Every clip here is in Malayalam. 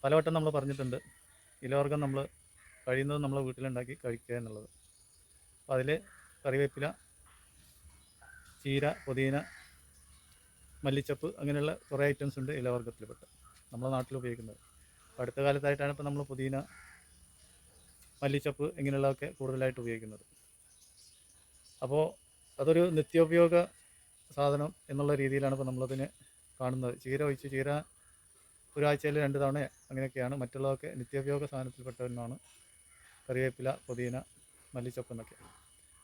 പലവട്ടം നമ്മൾ പറഞ്ഞിട്ടുണ്ട് ഇലവർഗ്ഗം നമ്മൾ കഴിയുന്നത് നമ്മളെ വീട്ടിലുണ്ടാക്കി കഴിക്കുക എന്നുള്ളത്. അപ്പോൾ അതിൽ കറിവേപ്പില, ചീര, പുതിന, മല്ലിച്ചപ്പ് അങ്ങനെയുള്ള കുറേ ഐറ്റംസ് ഉണ്ട് ഇലവർഗ്ഗത്തിൽപ്പെട്ട് നമ്മുടെ നാട്ടിൽ ഉപയോഗിക്കുന്നത്. അപ്പോൾ അടുത്ത കാലത്തായിട്ടാണ് ഇപ്പോൾ നമ്മൾ പുതിന, മല്ലിച്ചപ്പ് ഇങ്ങനെയുള്ളതൊക്കെ കൂടുതലായിട്ട് ഉപയോഗിക്കുന്നത്. അപ്പോൾ അതൊരു നിത്യോപയോഗ സാധനം എന്നുള്ള രീതിയിലാണ് ഇപ്പോൾ നമ്മളതിനെ കാണുന്നത്. ചീര ഒരാഴ്ചയിൽ 2 തവണ അങ്ങനെയൊക്കെയാണ്. മറ്റുള്ളതൊക്കെ നിത്യോപയോഗ സാധനത്തിൽപ്പെട്ടവനാണ് കറിവേപ്പില, പുതിന, മല്ലിച്ചപ്പ് എന്നൊക്കെ.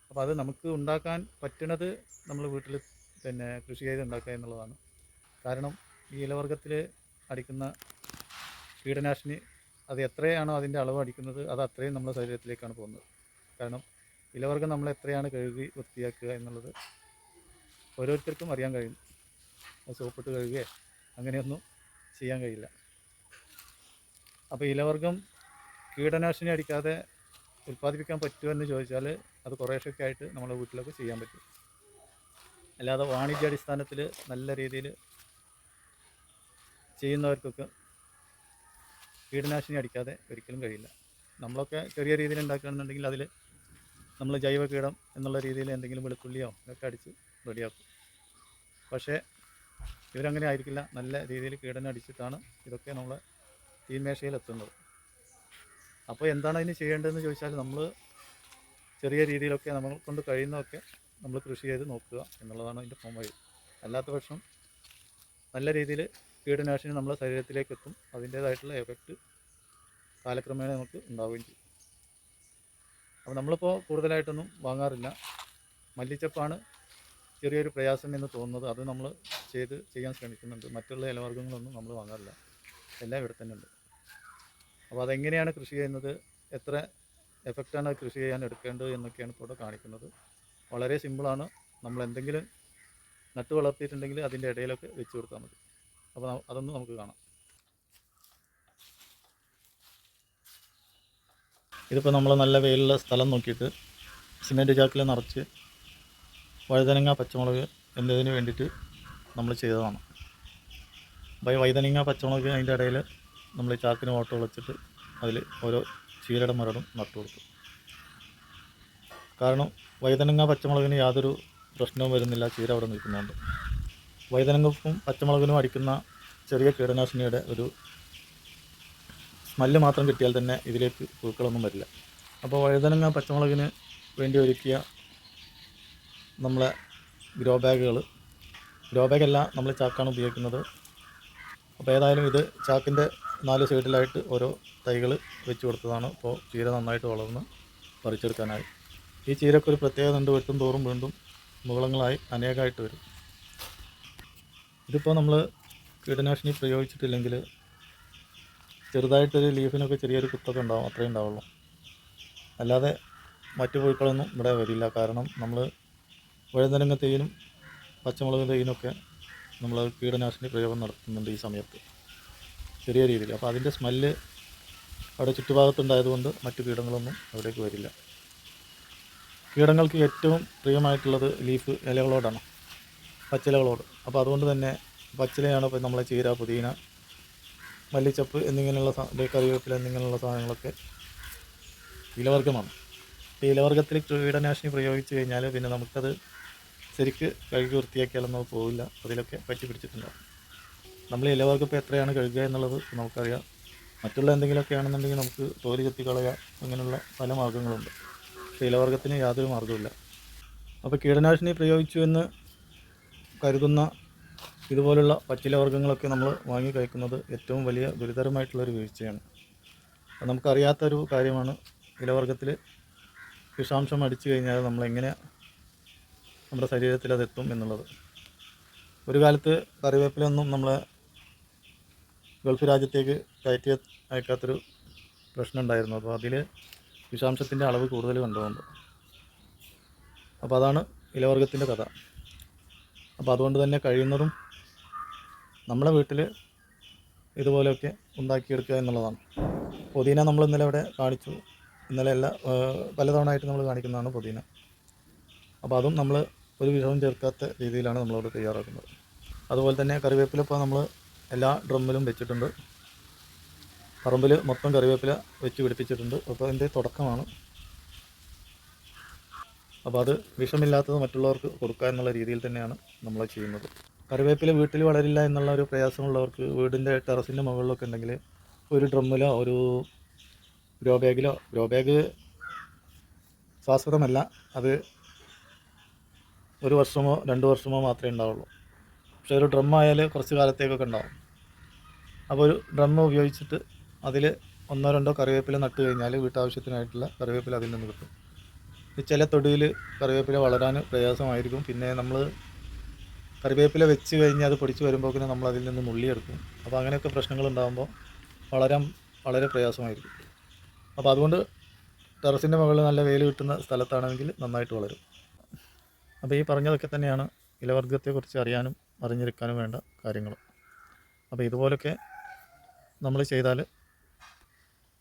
അപ്പോൾ അത് നമുക്ക് ഉണ്ടാക്കാൻ പറ്റുന്നത് നമ്മൾ വീട്ടിൽ പിന്നെ കൃഷി ചെയ്ത് ഉണ്ടാക്കുക എന്നുള്ളതാണ്. കാരണം ഈ ഇലവർഗ്ഗത്തിൽ അടിക്കുന്ന കീടനാശിനി അത് എത്രയാണോ അതിൻ്റെ അളവ് അടിക്കുന്നത് അത് അത്രയും നമ്മുടെ ശരീരത്തിലേക്കാണ് പോകുന്നത്. കാരണം ഇലവർഗ്ഗം നമ്മൾ എത്രയാണ് കഴുകി വൃത്തിയാക്കുക എന്നുള്ളത് ഓരോരുത്തർക്കും അറിയാൻ കഴിയും. സോപ്പിട്ട് കഴുകുകയോ അങ്ങനെയൊന്നും ചെയ്യാൻ കഴിയില്ല. അപ്പോൾ ഇലവർഗ്ഗം കീടനാശിനി അടിക്കാതെ ഉൽപ്പാദിപ്പിക്കാൻ പറ്റുമെന്ന് ചോദിച്ചാൽ അത് കുറേശ്ശൊക്കെ ആയിട്ട് നമ്മുടെ വീട്ടിലൊക്കെ ചെയ്യാൻ പറ്റും. അല്ലാതെ വാണിജ്യാടിസ്ഥാനത്തിൽ നല്ല രീതിയിൽ ചെയ്യുന്നവർക്കൊക്കെ കീടനാശിനി അടിക്കാതെ ഒരിക്കലും കഴിയില്ല. നമ്മളൊക്കെ ചെറിയ രീതിയിൽ ഉണ്ടാക്കുകയാണെന്നുണ്ടെങ്കിൽ അതിൽ നമ്മൾ ജൈവ കീടം എന്നുള്ള രീതിയിൽ എന്തെങ്കിലും വെളുത്തുള്ളിയോ ഒക്കെ അടിച്ച് റെഡിയാക്കും. പക്ഷേ ഇവരങ്ങനെ ആയിരിക്കില്ല. നല്ല രീതിയിൽ കീടനം അടിച്ചിട്ടാണ് ഇതൊക്കെ നമ്മളെ തീന്മേശയിലെത്തുന്നത്. അപ്പോൾ എന്താണ് അതിന് ചെയ്യേണ്ടതെന്ന് ചോദിച്ചാൽ നമ്മൾ ചെറിയ രീതിയിലൊക്കെ നമ്മൾ കൊണ്ട് കഴിയുന്നതൊക്കെ നമ്മൾ കൃഷി ചെയ്ത് നോക്കുക എന്നുള്ളതാണ് അതിൻ്റെ പോംവഴി. അല്ലാത്ത പക്ഷം നല്ല രീതിയിൽ കീടനാശിനി നമ്മളെ ശരീരത്തിലേക്ക് എത്തും. അതിൻ്റേതായിട്ടുള്ള എഫക്റ്റ് കാലക്രമേണ നമുക്ക് ഉണ്ടാവുകയും ചെയ്യും. അപ്പോൾ നമ്മളിപ്പോൾ കൂടുതലായിട്ടൊന്നും വാങ്ങാറില്ല. മല്ലിച്ചപ്പാണ് ചെറിയൊരു പ്രയാസം എന്ന് തോന്നുന്നത്. അത് നമ്മൾ ചെയ്യാൻ ശ്രമിക്കുന്നുണ്ട്. മറ്റുള്ള ഇലവർഗ്ഗങ്ങളൊന്നും നമ്മൾ വാങ്ങാറില്ല. എല്ലാം ഇവിടെ തന്നെ ഉണ്ട്. അപ്പോൾ അതെങ്ങനെയാണ് കൃഷി ചെയ്യുന്നത്, എത്ര എഫക്റ്റാണ് കൃഷി ചെയ്യാൻ എടുക്കേണ്ടത് എന്നൊക്കെയാണ് ഇപ്പോൾ ഇവിടെ കാണിക്കുന്നത്. വളരെ സിമ്പിളാണ്. നമ്മൾ എന്തെങ്കിലും നട്ട് വളർത്തിയിട്ടുണ്ടെങ്കിൽ അതിൻ്റെ ഇടയിലൊക്കെ വെച്ച് കൊടുത്താൽ മതി. അപ്പോൾ അതൊന്ന് നമുക്ക് കാണാം. ഇതിപ്പോൾ നമ്മൾ നല്ല വെയിലുള്ള സ്ഥലം നോക്കിയിട്ട് സിമെൻറ്റ് ചാക്കിൽ നിറച്ച് വഴുതനങ്ങ, പച്ചമുളക് എന്നതിന് വേണ്ടിയിട്ട് നമ്മൾ ചെയ്തതാണ്. അപ്പോൾ ഈ വഴുതനങ്ങ, പച്ചമുളക് അതിൻ്റെ ഇടയിൽ നമ്മൾ ചാക്കിന് ഓട്ട വിളച്ചിട്ട് അതിൽ ഓരോ ചീരയുടെ മരടും നട്ടു കൊടുത്തു. കാരണം വഴുതനങ്ങ, പച്ചമുളകിന് യാതൊരു പ്രശ്നവും വരുന്നില്ല, ചീര അവിടെ നിൽക്കുന്നുണ്ട്. വഴുതനങ്ങക്കും പച്ചമുളകിനും അടിക്കുന്ന ചെറിയ കീടനാശിനിയുടെ ഒരു സ്മെല്ല് മാത്രം കിട്ടിയാൽ തന്നെ ഇതിലേക്ക് പുഴുക്കളൊന്നും വരില്ല. അപ്പോൾ വഴുതനങ്ങ, പച്ചമുളകിന് വേണ്ടി ഒരുക്കിയ നമ്മളെ ഗ്രോ ബാഗല്ല, നമ്മൾ ചാക്കാണ് ഉപയോഗിക്കുന്നത്. അപ്പോൾ ഏതായാലും ഇത് ചാക്കിൻ്റെ 4 സൈഡിലായിട്ട് ഓരോ തൈകൾ വെച്ച് കൊടുത്തതാണ്. ഇപ്പോൾ ചീര നന്നായിട്ട് വളർന്ന് പറിച്ചെടുക്കാനായി. ഈ ചീരക്ക് ഒരു പ്രത്യേകത ഉണ്ട്, വെട്ടും തോറും വീണ്ടും മുകളങ്ങളായി അനേകമായിട്ട് വരും. ഇതിപ്പോൾ നമ്മൾ കീടനാശിനി പ്രയോഗിച്ചിട്ടില്ലെങ്കിൽ ചെറുതായിട്ടൊരു ലീഫിനൊക്കെ ചെറിയൊരു കുത്തൊക്കെ ഉണ്ടാവും, അത്രയും ഉണ്ടാവുള്ളൂ. അല്ലാതെ മറ്റു പുഴുക്കളൊന്നും ഇവിടെ വരില്ല. കാരണം നമ്മൾ വഴുതനങ്ങ തൈയിനും പച്ചമുളക് തൈയിനൊക്കെ നമ്മൾ കീടനാശിനി പ്രയോഗം നടത്തുന്നുണ്ട് ഈ സമയത്ത് ചെറിയ രീതിയിൽ. അപ്പോൾ അതിൻ്റെ സ്മെല്ല് അവിടെ ചുറ്റുഭാഗത്തുണ്ടായതുകൊണ്ട് മറ്റു കീടങ്ങളൊന്നും അവിടേക്ക് വരില്ല. കീടങ്ങൾക്ക് ഏറ്റവും പ്രിയമായിട്ടുള്ളത് ലീഫ് ഇലകളോടാണ്, പച്ചിലകളോട്. അപ്പോൾ അതുകൊണ്ട് തന്നെ പച്ചിലയാണ് ഇപ്പോൾ നമ്മളെ ചീര, പുതിന, മല്ലിച്ചപ്പ് എന്നിങ്ങനെയുള്ള കറിവേപ്പില എന്നിങ്ങനെയുള്ള സാധനങ്ങളൊക്കെ ഇലവർഗ്ഗമാണ്. ഈ ഇലവർഗ്ഗത്തിൽ കീടനാശിനി പ്രയോഗിച്ച് കഴിഞ്ഞാൽ പിന്നെ നമുക്കത് ശരിക്ക് കഴുകി വൃത്തിയാക്കിയാലൊന്നും പോവില്ല, അതിലൊക്കെ പറ്റി പിടിച്ചിട്ടുണ്ടാകും. നമ്മൾ ഇലവർഗ്ഗം ഇപ്പോൾ എത്രയാണ് കഴുകുക എന്നുള്ളത് നമുക്കറിയാം. മറ്റുള്ള എന്തെങ്കിലുമൊക്കെ ആണെന്നുണ്ടെങ്കിൽ നമുക്ക് തോല് ചെത്തി കളയുക, അങ്ങനെയുള്ള പല മാർഗ്ഗങ്ങളുണ്ട്. പക്ഷേ ഇലവർഗ്ഗത്തിന് യാതൊരു മാർഗ്ഗമില്ല. അപ്പോൾ കീടനാശിനി പ്രയോഗിച്ചു എന്ന് കരുതുന്ന ഇതുപോലുള്ള പച്ചിലവർഗ്ഗങ്ങളൊക്കെ നമ്മൾ വാങ്ങി കഴിക്കുന്നത് ഏറ്റവും വലിയ ഗുരുതരമായിട്ടുള്ളൊരു വീഴ്ചയാണ്. നമുക്കറിയാത്തൊരു കാര്യമാണ് ഇലവർഗ്ഗത്തിൽ വിഷാംശം അടിച്ചു കഴിഞ്ഞാൽ നമ്മളെങ്ങനെ നമ്മുടെ ശരീരത്തിൽ അതെത്തും എന്നുള്ളത്. ഒരു കാലത്ത് കറിവേപ്പിലൊന്നും നമ്മളെ ഗൾഫ് രാജ്യത്തേക്ക് കയറ്റി അയക്കാത്തൊരു പ്രശ്നം ഉണ്ടായിരുന്നു. അപ്പോൾ അതിൽ വിഷാംശത്തിൻ്റെ അളവ് കൂടുതൽ കണ്ടുകൊണ്ട്. അപ്പോൾ അതാണ് ഇലവർഗ്ഗത്തിൻ്റെ കഥ. അപ്പോൾ അതുകൊണ്ട് തന്നെ കഴിയുന്നതും നമ്മളെ വീട്ടിൽ ഇതുപോലെയൊക്കെ ഉണ്ടാക്കിയെടുക്കുക എന്നുള്ളതാണ്. പുതിന നമ്മൾ ഇന്നലെ ഇവിടെ കാണിച്ചു, ഇന്നലെ പലതവണ ആയിട്ട് നമ്മൾ കാണിക്കുന്നതാണ് പുതിന. അപ്പോൾ അതും നമ്മൾ ഒരു വിഷവും ചേർക്കാത്ത രീതിയിലാണ് നമ്മളവിടെ തയ്യാറാക്കുന്നത്. അതുപോലെ തന്നെ കറിവേപ്പില ഇപ്പോൾ നമ്മൾ എല്ലാ ഡ്രമ്മിലും വെച്ചിട്ടുണ്ട്. പറമ്പിൽ മൊത്തം കറിവേപ്പില വെച്ച് പിടിപ്പിച്ചിട്ടുണ്ട്. അപ്പോൾ അതിൻ്റെ തുടക്കമാണ്. അപ്പോൾ അത് വിഷമില്ലാത്തത് മറ്റുള്ളവർക്ക് കൊടുക്കുക എന്നുള്ള രീതിയിൽ തന്നെയാണ് നമ്മൾ ചെയ്യുന്നത്. കറിവേപ്പില വീട്ടിൽ വളരില്ല എന്നുള്ള ഒരു പ്രയാസമുള്ളവർക്ക് വീടിൻ്റെ ടെറസിൻ്റെ മുകളിലൊക്കെ ഉണ്ടെങ്കിൽ ഒരു ഡ്രമ്മിലോ ഒരു ഗ്രോ ബാഗ് ശാശ്വതമല്ല, അത് 1 വർഷമോ 2 വർഷമോ മാത്രമേ ഉണ്ടാവുള്ളൂ. പക്ഷേ ഒരു ഡ്രമ്മായാൽ കുറച്ച് കാലത്തേക്കൊക്കെ ഉണ്ടാവും. അപ്പോൾ ഒരു ഡ്രം ഉപയോഗിച്ചിട്ട് അതിൽ 1-2 കറിവേപ്പില നട്ട് കഴിഞ്ഞാൽ വീട്ടാവശ്യത്തിനായിട്ടുള്ള കറിവേപ്പില അതിൽ നിന്ന് കിട്ടും. ചില തൊടിയിൽ കറിവേപ്പില വളരാൻ പ്രയാസമായിരിക്കും. പിന്നെ നമ്മൾ കറിവേപ്പില വെച്ച് കഴിഞ്ഞ് അത് പൊടിച്ച് വരുമ്പോഴേക്കും നമ്മൾ അതിൽ നിന്ന് നുള്ളിയെടുക്കും. അപ്പോൾ അങ്ങനെയൊക്കെ പ്രശ്നങ്ങളുണ്ടാകുമ്പോൾ വളരാൻ വളരെ പ്രയാസമായിരിക്കും. അപ്പോൾ അതുകൊണ്ട് ടെറസിൻ്റെ മുകളിൽ നല്ല വെയിൽ കിട്ടുന്ന സ്ഥലത്താണെങ്കിൽ നന്നായിട്ട് വളരും. അപ്പോൾ ഈ പറഞ്ഞതൊക്കെ തന്നെയാണ് ഇലവർഗ്ഗത്തെക്കുറിച്ച് അറിയാനും അറിഞ്ഞിരിക്കാനും വേണ്ട കാര്യങ്ങൾ. അപ്പോൾ ഇതുപോലൊക്കെ നമ്മൾ ചെയ്താൽ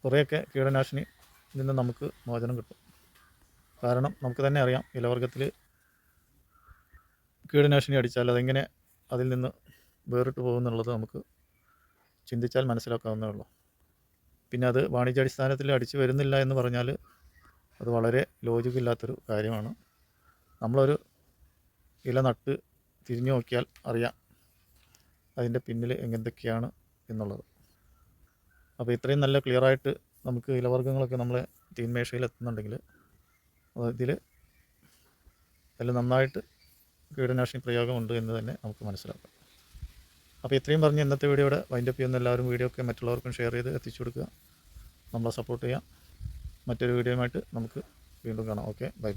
കുറേയൊക്കെ കീടനാശിനി നിന്ന് നമുക്ക് മോചനം കിട്ടും. കാരണം നമുക്ക് തന്നെ അറിയാം, ഇലവർഗ്ഗത്തിൽ കീടനാശിനി അടിച്ചാൽ അതെങ്ങനെ അതിൽ നിന്ന് വേറിട്ട് പോകുമെന്നുള്ളത് നമുക്ക് ചിന്തിച്ചാൽ മനസ്സിലാക്കാവുന്നേ ഉള്ളൂ. പിന്നെ അത് വാണിജ്യാടിസ്ഥാനത്തിൽ അടിച്ചു വരുന്നില്ല എന്ന് പറഞ്ഞാൽ അത് വളരെ ലോജിക്കില്ലാത്തൊരു കാര്യമാണ്. നമ്മളൊരു ഇല നട്ട് തിരിഞ്ഞു നോക്കിയാൽ അറിയാം അതിൻ്റെ പിന്നിൽ എന്തൊക്കെയാണ് എന്നുള്ളത്. അപ്പോൾ ഇത്രയും നല്ല ക്ലിയറായിട്ട് നമുക്ക് ഇലവർഗ്ഗങ്ങളൊക്കെ നമ്മളെ തീന്മേശയിൽ എത്തുന്നുണ്ടെങ്കിൽ ഇതിൽ നന്നായിട്ട് കീടനാശിനി പ്രയോഗമുണ്ട് എന്ന് തന്നെ നമുക്ക് മനസ്സിലാക്കാം. അപ്പോൾ ഇത്രയും പറഞ്ഞ് ഇന്നത്തെ വീഡിയോയുടെ വൈൻഡപ്പ് ചെയ്യുന്ന എല്ലാവരും വീഡിയോ ഒക്കെ മറ്റുള്ളവർക്കും ഷെയർ ചെയ്ത് എത്തിച്ചു കൊടുക്കുക. നമ്മളെ സപ്പോർട്ട് ചെയ്യാം. മറ്റൊരു വീഡിയോയുമായിട്ട് നമുക്ക് വീണ്ടും കാണാം. Okay, by.